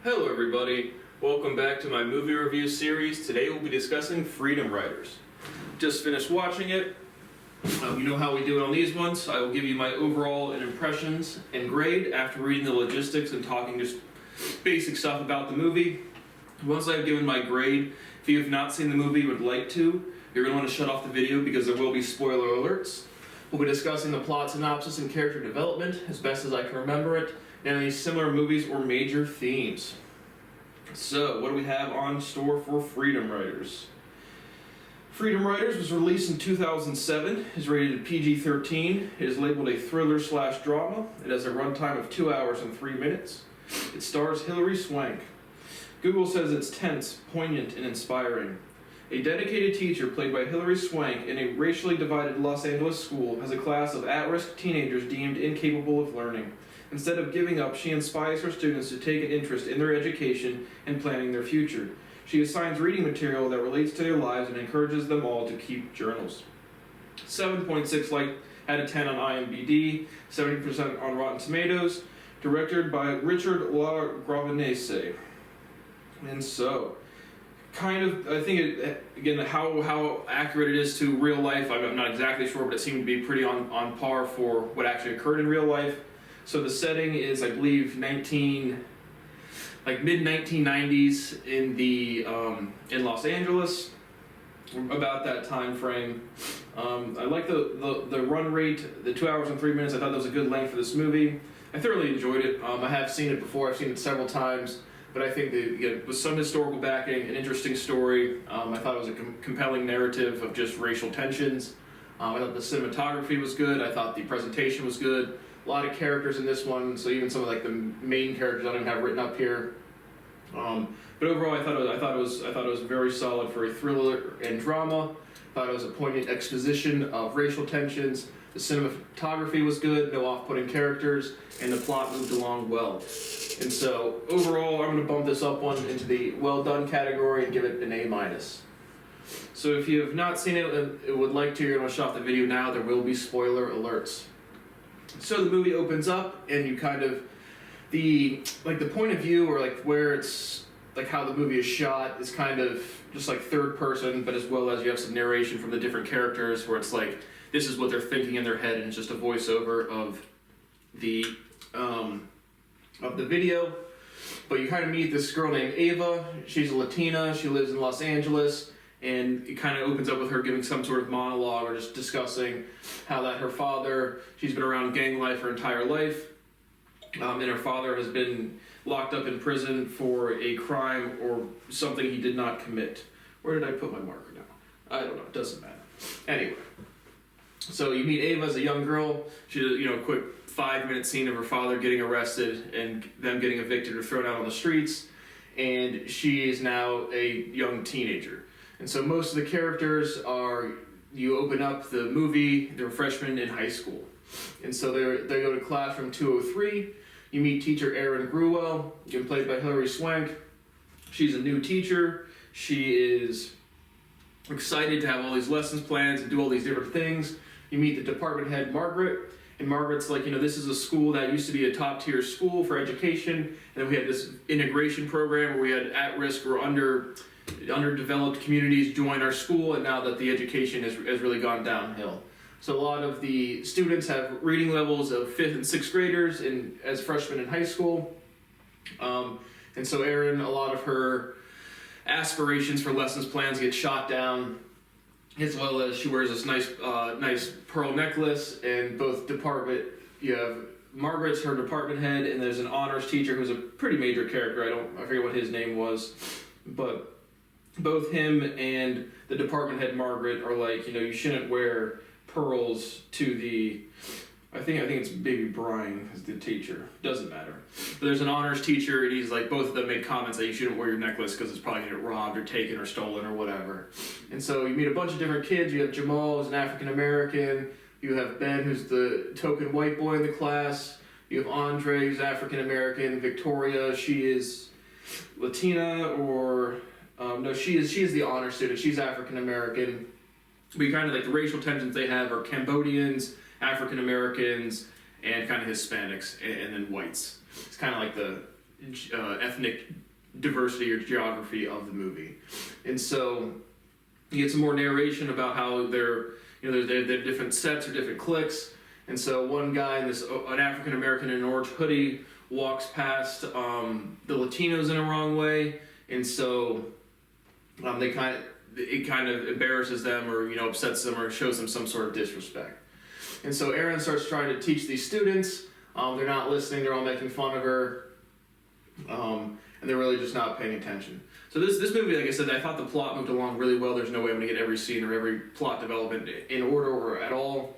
Hello everybody, welcome back to my movie review series. Today we'll be discussing Freedom Writers. Just finished watching it. You know how we do it on these ones. I will give you my overall and impressions and grade after reading the logistics and talking just basic stuff about the movie. Once I've given my grade, if you have not seen the movie and would like to, you're going to want to shut off the video because there will be spoiler alerts. We'll be discussing the plot synopsis and character development as best as I can remember it, and any similar movies or major themes. So, what do we have on store for Freedom Writers? Freedom Writers was released in 2007, is rated PG-13, it is labeled a thriller/drama, it has a runtime of 2 hours and 3 minutes. It stars Hilary Swank. Google says it's tense, poignant, and inspiring. A dedicated teacher played by Hilary Swank in a racially divided Los Angeles school has a class of at-risk teenagers deemed incapable of learning. Instead of giving up, she inspires her students to take an interest in their education and planning their future. She assigns reading material that relates to their lives and encourages them all to keep journals. 7.6 out of 10 on IMDb, 70% on Rotten Tomatoes, directed by Richard LaGravenese. And so, I think, again, how accurate it is to real life, I'm not exactly sure, but it seemed to be pretty on par for what actually occurred in real life. So the setting is, I believe, mid-1990s in Los Angeles, about that time frame. I like the run rate, the 2 hours and 3 minutes. I thought that was a good length for this movie. I thoroughly enjoyed it. I have seen it before. I've seen it several times. But I think that with some historical backing, an interesting story. I thought it was a compelling narrative of just racial tensions. I thought the cinematography was good. I thought the presentation was good. A lot of characters in this one, so even some of the main characters I don't even have written up here. But overall, I thought it was very solid for a thriller and drama. I thought it was a poignant exposition of racial tensions. The cinematography was good, no off-putting characters, and the plot moved along well. And so, overall, I'm going to bump this up one into the well done category and give it an A-. So if you have not seen it and would like to, you're going to shut off the video now. There will be spoiler alerts. So the movie opens up, and you kind of, the point of view, or where it's, how the movie is shot is kind of just third person, but as well as you have some narration from the different characters where it's this is what they're thinking in their head, and it's just a voiceover of the video. But you kind of meet this girl named Ava. She's a Latina. She lives in Los Angeles, and it kind of opens up with her giving some sort of monologue or just discussing how that her father, she's been around gang life her entire life, and her father has been locked up in prison for a crime or something he did not commit. Where did I put my marker now? I don't know. It doesn't matter. Anyway. So you meet Ava as a young girl. She does, a quick 5-minute scene of her father getting arrested and them getting evicted or thrown out on the streets. And she is now a young teenager. And so most of the characters are, you open up the movie, they're freshmen in high school. And so they go to class from 203. You meet teacher Erin Gruwell, played by Hilary Swank. She's a new teacher. She is excited to have all these lessons plans and do all these different things. You meet the department head, Margaret, and Margaret's this is a school that used to be a top-tier school for education, and then we had this integration program where we had at-risk or underdeveloped communities join our school, and now that the education has really gone downhill. So a lot of the students have reading levels of 5th and 6th graders as freshmen in high school. And so Erin, a lot of her aspirations for lessons plans get shot down, as well as she wears this nice pearl necklace. And both department, you have Margaret's her department head, and there's an honors teacher who's a pretty major character. I forget what his name was, but both him and the department head Margaret are you shouldn't wear pearls to the. I think it's Baby Brian is the teacher. Doesn't matter. But there's an honors teacher, and he's both of them make comments that you shouldn't wear your necklace because it's probably going to get robbed or taken or stolen or whatever. And so you meet a bunch of different kids. You have Jamal, who's an African American. You have Ben, who's the token white boy in the class. You have Andre, who's African American. Victoria, she is Latina, or no, she is the honor student. She's African American. But you kind of the racial tensions they have are Cambodians, African Americans, and kind of Hispanics, and then whites. It's kind of ethnic diversity or geography of the movie. And so you get some more narration about how they're different sets or different cliques. And so one guy, an African American in an orange hoodie, walks past the Latinos in a wrong way, and so it kind of embarrasses them, or upsets them, or shows them some sort of disrespect. And so Erin starts trying to teach these students. They're not listening. They're all making fun of her, and they're really just not paying attention. So this movie, like I said, I thought the plot moved along really well. There's no way I'm going to get every scene or every plot development in order or at all.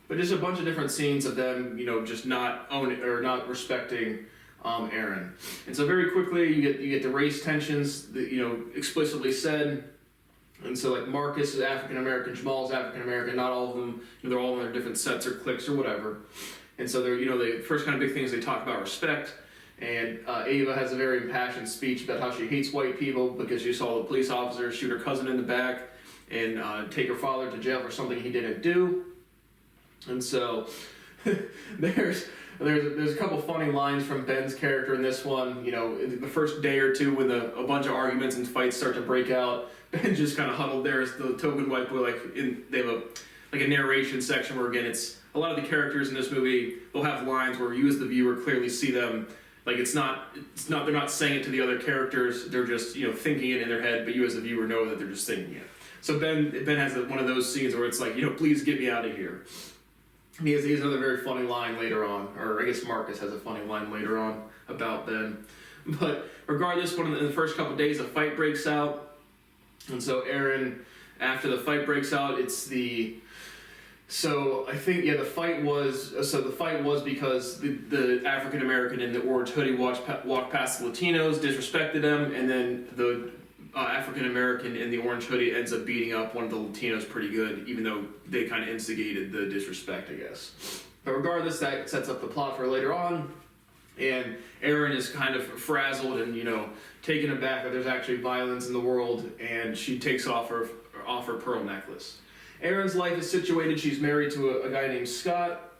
But just a bunch of different scenes of them, just not owning or not respecting Erin. And so very quickly you get the race tensions that explicitly said. And so like Marcus is African American, Jamal is African American. Not all of them, they're all in their different sets or cliques or whatever. And so they're the first kind of big thing is they talk about respect. And Ava has a very impassioned speech about how she hates white people because she saw the police officer shoot her cousin in the back and take her father to jail for something he didn't do. And so there's a couple funny lines from Ben's character in this one. The first day or two when a bunch of arguments and fights start to break out, Ben just kind of huddled there as the token white boy. They have a narration section where, again, it's a lot of the characters in this movie, they'll have lines where you as the viewer clearly see them. Like they're not saying it to the other characters, they're just thinking it in their head, but you as the viewer know that they're just thinking it. So Ben has one of those scenes where it's like, please get me out of here. He has another very funny line later on, or I guess Marcus has a funny line later on about Ben. But regardless, in the first couple of days, a fight breaks out. And so Erin, after the fight breaks out, the fight was because the African American in the orange hoodie walked past the Latinos, disrespected them, and then the African American in the orange hoodie ends up beating up one of the Latinos pretty good, even though they kind of instigated the disrespect, I guess. But regardless, that sets up the plot for later on, and Erin is kind of frazzled and taken aback that there's actually violence in the world, and she takes off her pearl necklace. Erin's life is situated. She's married to a guy named Scott.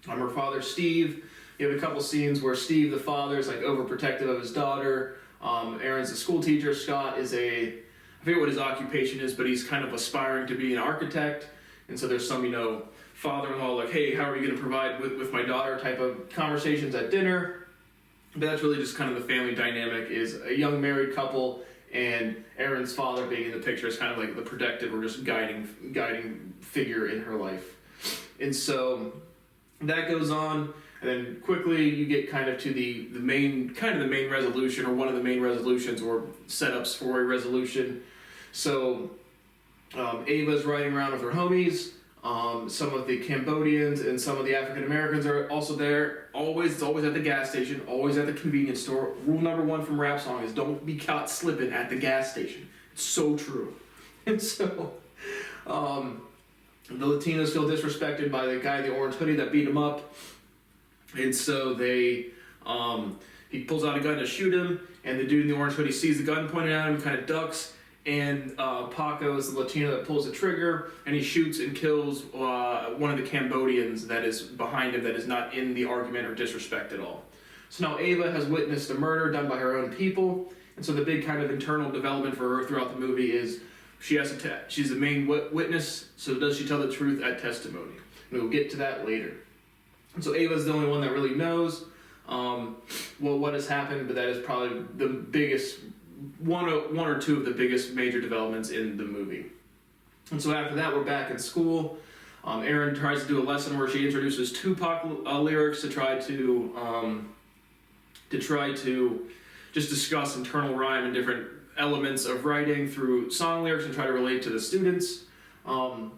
Her father, Steve. You have a couple scenes where Steve, the father, is overprotective of his daughter. Erin's a school teacher. Scott is I forget what his occupation is, but he's kind of aspiring to be an architect. And so there's some, father-in-law hey, how are you going to provide with my daughter type of conversations at dinner. But that's really just kind of the family dynamic, is a young married couple, and Erin's father being in the picture is kind of like the protective or just guiding figure in her life. And so that goes on, and then quickly you get kind of to the main resolution, or one of the main resolutions or setups for a resolution. So Ava's riding around with her homies. Some of the Cambodians and some of the African Americans are also there. It's always at the gas station, always at the convenience store. Rule number 1 from Rap Song is don't be caught slipping at the gas station. It's so true. And so the Latinos feel disrespected by the guy in the orange hoodie that beat him up. And so he pulls out a gun to shoot him, and the dude in the orange hoodie sees the gun pointed at him, kind of ducks. And Paco is the Latino that pulls the trigger, and he shoots and kills one of the Cambodians that is behind him, that is not in the argument or disrespect at all. So now Ava has witnessed a murder done by her own people, and so the big kind of internal development for her throughout the movie is she's the main witness, so does she tell the truth at testimony? And we'll get to that later. And so Ava's the only one that really knows what has happened, but that is probably the biggest one or two of the biggest major developments in the movie. And so after that, we're back in school. Erin tries to do a lesson where she introduces Tupac lyrics to try to just discuss internal rhyme and different elements of writing through song lyrics and try to relate to the students. And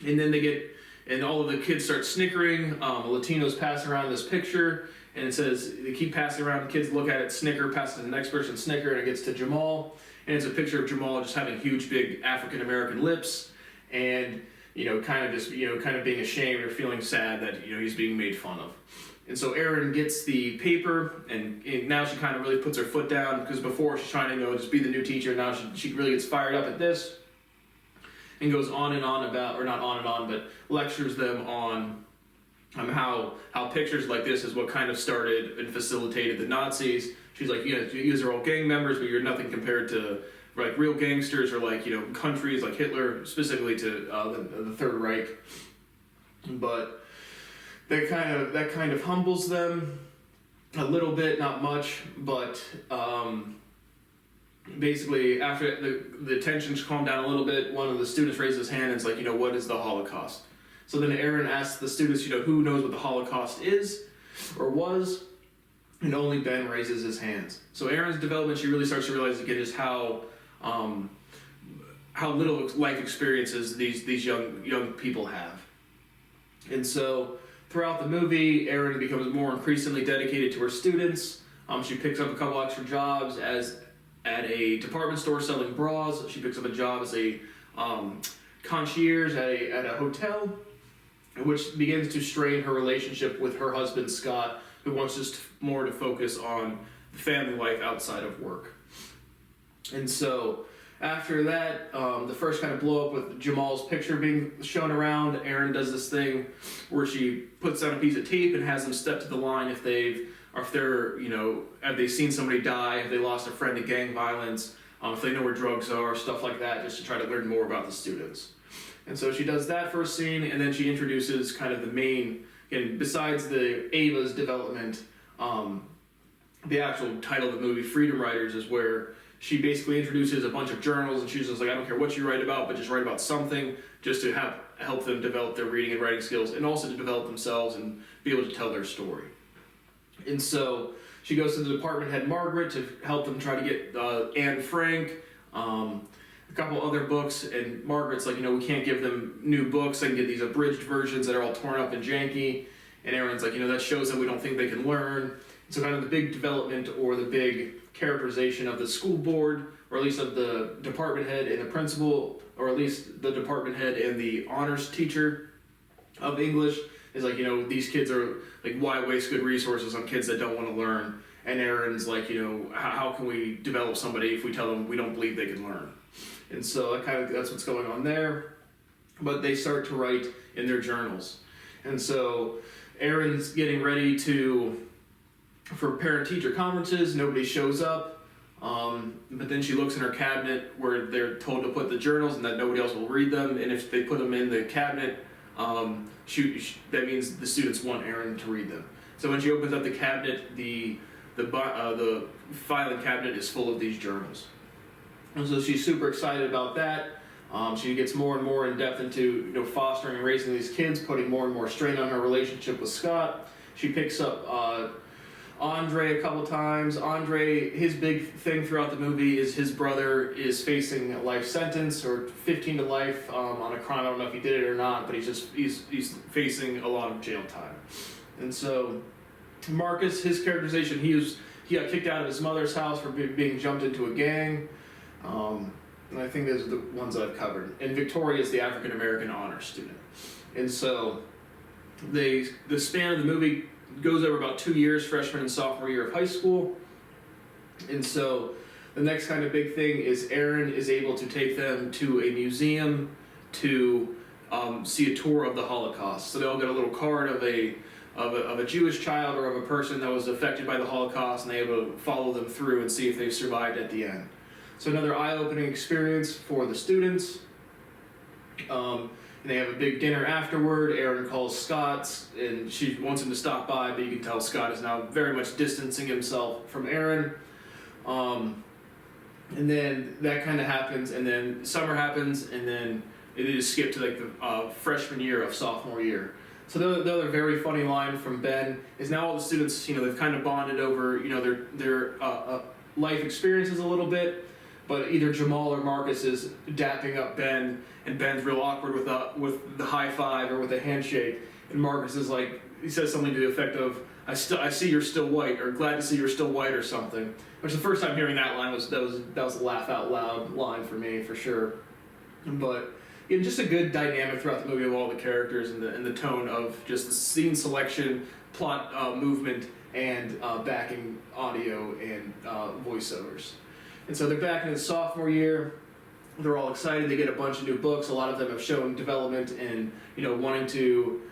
then all of the kids start snickering. Latinos pass around this picture, and it says, they keep passing around, kids look at it, snicker, pass it to the next person, snicker, and it gets to Jamal. And it's a picture of Jamal just having huge, big African-American lips, and, kind of being ashamed or feeling sad that, he's being made fun of. And so Erin gets the paper, and now she kind of really puts her foot down, because before she's trying to, just be the new teacher, now she really gets fired up at this, and goes on and on about, or not on and on, but lectures them on how pictures like this is what kind of started and facilitated the Nazis. She's like, you guys are all gang members, but you're nothing compared to like real gangsters or like countries like Hitler, specifically to the Third Reich. But that kind of humbles them a little bit, not much, but basically after the tensions calm down a little bit, one of the students raises his hand and is like, what is the Holocaust? So then Aaron asks the students, who knows what the Holocaust is or was, and only Ben raises his hands. So Aaron's development, she really starts to realize again just how little life experiences these young people have. And so throughout the movie, Erin becomes more increasingly dedicated to her students. She picks up a couple extra jobs at a department store selling bras. She picks up a job as a concierge at a hotel, which begins to strain her relationship with her husband, Scott, who wants just more to focus on the family life outside of work. And so after that, the first kind of blow up with Jamal's picture being shown around, Erin does this thing where she puts down a piece of tape and has them step to the line if have they seen somebody die, have they lost a friend to gang violence, if they know where drugs are, stuff like that, just to try to learn more about the students. And so she does that first scene, and then she introduces kind of the main, and besides the Ava's development, the actual title of the movie, Freedom Writers, is where she basically introduces a bunch of journals, and she's just like, I don't care what you write about, but just write about something, just to help them develop their reading and writing skills, and also to develop themselves and be able to tell their story. And so she goes to the department head, Margaret, to help them try to get Anne Frank, a couple other books, and Margaret's like, we can't give them new books, I can get these abridged versions that are all torn up and janky, and Aaron's like, that shows that we don't think they can learn. So kind of the big development or the big characterization of the school board, or at least of the department head and the principal, or at least the department head and the honors teacher of English, is like, these kids are like, why waste good resources on kids that don't want to learn? And Aaron's like, how can we develop somebody if we tell them we don't believe they can learn? And so that's what's going on there. But they start to write in their journals. And so Aaron's getting ready for parent-teacher conferences. Nobody shows up. But then she looks in her cabinet where they're told to put the journals and that nobody else will read them. And if they put them in the cabinet, that means the students want Aaron to read them. So when she opens up the cabinet, the filing cabinet is full of these journals. And so she's super excited about that. She gets more and more in depth into fostering and raising these kids, putting more and more strain on her relationship with Scott. She picks up Andre a couple times. Andre, his big thing throughout the movie is his brother is facing a life sentence or 15 to life on a crime. I don't know if he did it or not, but he's facing a lot of jail time. And so Marcus, his characterization, he got kicked out of his mother's house for being jumped into a gang. And I think those are the ones that I've covered. And Victoria is the African American honors student. And so the span of the movie goes over about 2 years, freshman and sophomore year of high school. And so the next kind of big thing is Aaron is able to take them to a museum to see a tour of the Holocaust. So they all get a little card of a Jewish child or of a person that was affected by the Holocaust, and they're able to follow them through and see if they've survived at the end. So another eye-opening experience for the students. And they have a big dinner afterward. Aaron calls Scott, and she wants him to stop by, but you can tell Scott is now very much distancing himself from Aaron. And then that kind of happens, and then summer happens, and then it is skipped to like the freshman year of sophomore year. So the other very funny line from Ben is now all the students, they've kind of bonded over, their life experiences a little bit, but either Jamal or Marcus is dapping up Ben, and Ben's real awkward with the high five or with a handshake, and Marcus is like, he says something to the effect of, I see you're still white, or glad to see you're still white, or something. Which the first time hearing that line was a laugh out loud line for me, for sure. But just a good dynamic throughout the movie of all the characters and the tone of just the scene selection, plot movement, and backing audio and voiceovers. And so they're back in the sophomore year. They're all excited. They get a bunch of new books. A lot of them have shown development in wanting to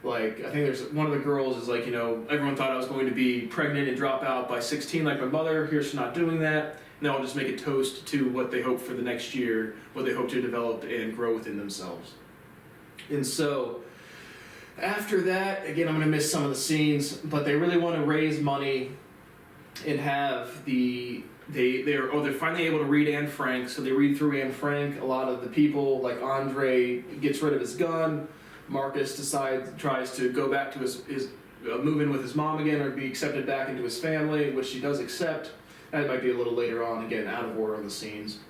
like, I think there's one of the girls is like, everyone thought I was going to be pregnant and drop out by 16 like my mother. Here's not doing that. And I'll just make a toast to what they hope for the next year, what they hope to develop and grow within themselves. And so after that, again, I'm going to miss some of the scenes, but they really want to raise money and have they're finally able to read Anne Frank. So they read through Anne Frank. A lot of the people, like Andre, gets rid of his gun. Marcus tries to go back to his move in with his mom again, or be accepted back into his family, which she does accept. That might be a little later on, again, out of order on the scenes.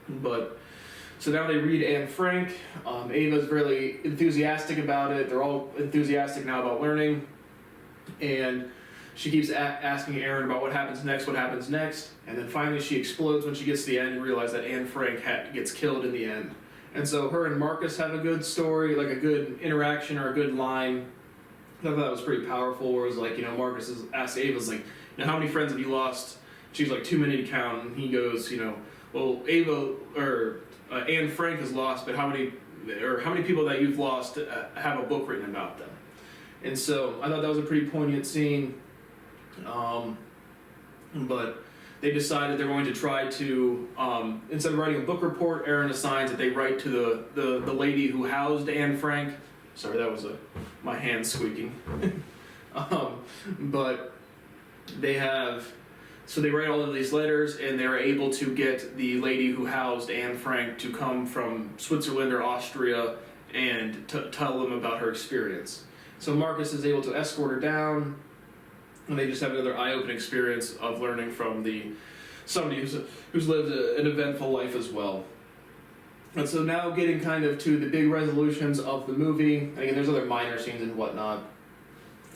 But so now they read Anne Frank. Ava's really enthusiastic about it. They're all enthusiastic now about learning, and she keeps asking Aaron about what happens next, and then finally she explodes when she gets to the end and realizes that Anne Frank gets killed in the end. And so her and Marcus have a good story, like a good interaction or a good line. I thought that was pretty powerful, where it was like, Marcus asks Ava's like, how many friends have you lost? She's like, too many to count. And he goes, well, Anne Frank has lost, but how many people that you've lost have a book written about them? And so I thought that was a pretty poignant scene. But they decided they're going to try to, instead of writing a book report, Aaron assigns that they write to the lady who housed Anne Frank. Sorry, that was my hand squeaking. But they write all of these letters, and they're able to get the lady who housed Anne Frank to come from Switzerland or Austria and tell them about her experience. So Marcus is able to escort her down, and they just have another eye-opening experience of learning from somebody who's lived an eventful life as well. And so now getting kind of to the big resolutions of the movie. Again, there's other minor scenes and whatnot.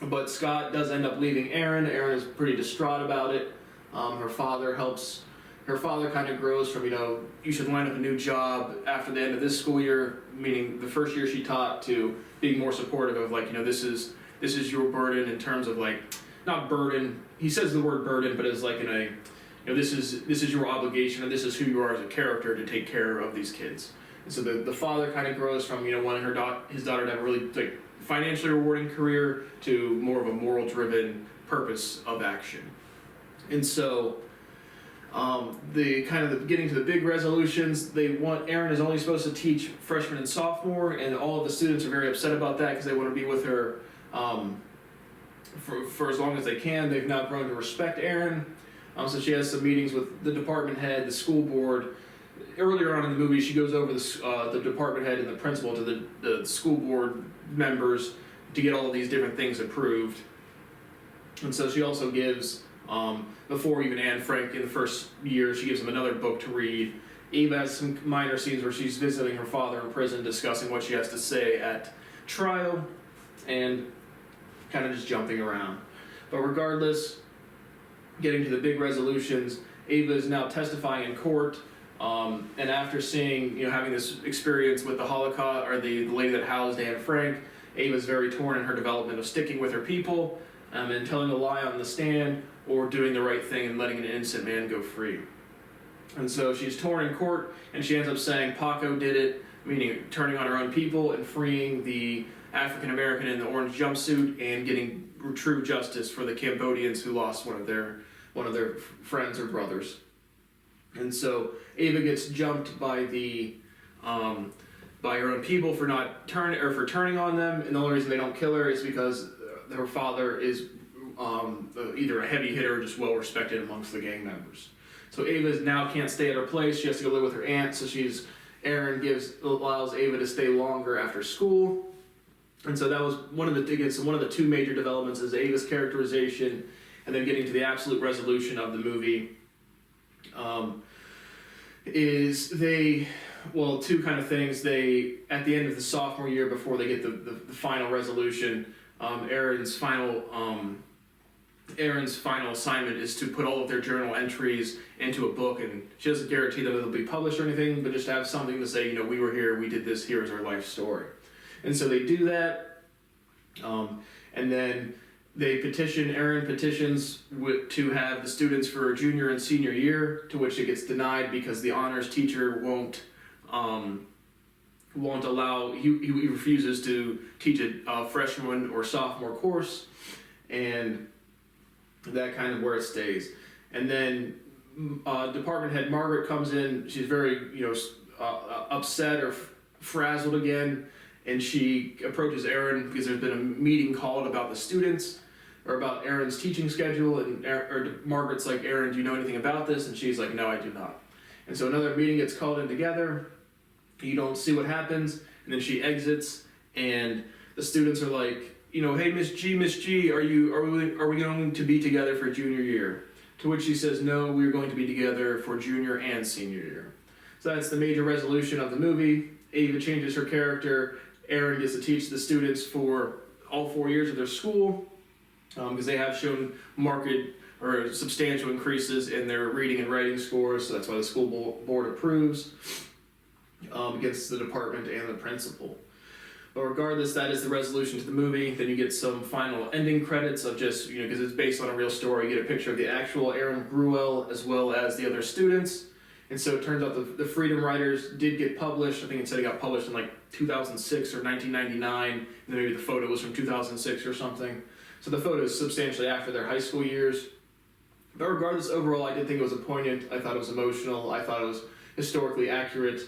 But Scott does end up leaving Aaron. Aaron is pretty distraught about it. Her father kind of grows from, you should line up a new job after the end of this school year, meaning the first year she taught, to being more supportive of like, this is your burden in terms of like, not burden, he says the word burden, but it's like in a, this is your obligation, and this is who you are as a character to take care of these kids. And so the father kind of grows from, wanting his daughter to have a really like financially rewarding career to more of a moral driven purpose of action. And so getting to the big resolutions, Aaron is only supposed to teach freshman and sophomore, and all of the students are very upset about that because they want to be with her for as long as they can. They've now grown to respect Aaron. So she has some meetings with the department head, the school board. Earlier on in the movie, she goes over the department head and the principal to the school board members to get all of these different things approved. And so she also gives, before even Anne Frank in the first year, she gives them another book to read. Ava has some minor scenes where she's visiting her father in prison, discussing what she has to say at trial, and kind of just jumping around. But regardless, getting to the big resolutions, Ava is now testifying in court, and after seeing, having this experience with the Holocaust, or the lady that housed Anne Frank, Ava's very torn in her development of sticking with her people, and telling a lie on the stand, or doing the right thing and letting an innocent man go free. And so she's torn in court, and she ends up saying Paco did it, meaning turning on her own people and freeing the African American in the orange jumpsuit and getting true justice for the Cambodians who lost one of their friends or brothers. And so Ava gets jumped by her own people for turning on them, and the only reason they don't kill her is because her father is either a heavy hitter or just well respected amongst the gang members. So Ava now can't stay at her place. She has to go live with her aunt. So Aaron allows Ava to stay longer after school. And so that was one of the two major developments is Ava's characterization, and then getting to the absolute resolution of the movie. Two kind of things. They, at the end of the sophomore year, before they get the final resolution, Aaron's final assignment is to put all of their journal entries into a book, and she doesn't guarantee that it'll be published or anything, but just to have something to say, we were here, we did this, here's our life story. And so they do that, and then Aaron petitions to have the students for junior and senior year, to which it gets denied because the honors teacher won't won't allow, he refuses to teach a freshman or sophomore course, and that kind of where it stays. And then department head Margaret comes in. She's very, upset or frazzled again, and she approaches Aaron because there's been a meeting called about the students or about Aaron's teaching schedule, and Margaret's like, Aaron, do you know anything about this? And she's like, no, I do not. And so another meeting gets called in together. You don't see what happens, and then she exits, and the students are like, hey, Miss G, are we going to be together for junior year? To which she says, no, we're going to be together for junior and senior year. So that's the major resolution of the movie. Ava changes her character. Aaron gets to teach the students for all 4 years of their school, because they have shown marked or substantial increases in their reading and writing scores, so that's why the school board approves against the department and the principal. But regardless, that is the resolution to the movie. Then you get some final ending credits of just, because it's based on a real story, you get a picture of the actual Aaron Gruwell as well as the other students. And so it turns out the Freedom Writers did get published. I think it said it got published in like 2006 or 1999, and then maybe the photo was from 2006 or something. So the photo is substantially after their high school years. But regardless, overall, I did think it was poignant. I thought it was emotional. I thought it was historically accurate.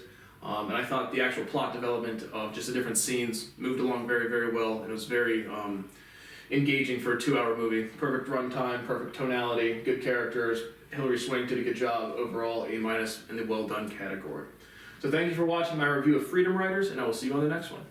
And I thought the actual plot development of just the different scenes moved along very, very well. And it was very engaging for a 2-hour movie. Perfect runtime, perfect tonality, good characters. Hilary Swank did a good job. Overall, A- in the well done category. So thank you for watching my review of Freedom Writers, and I will see you on the next one.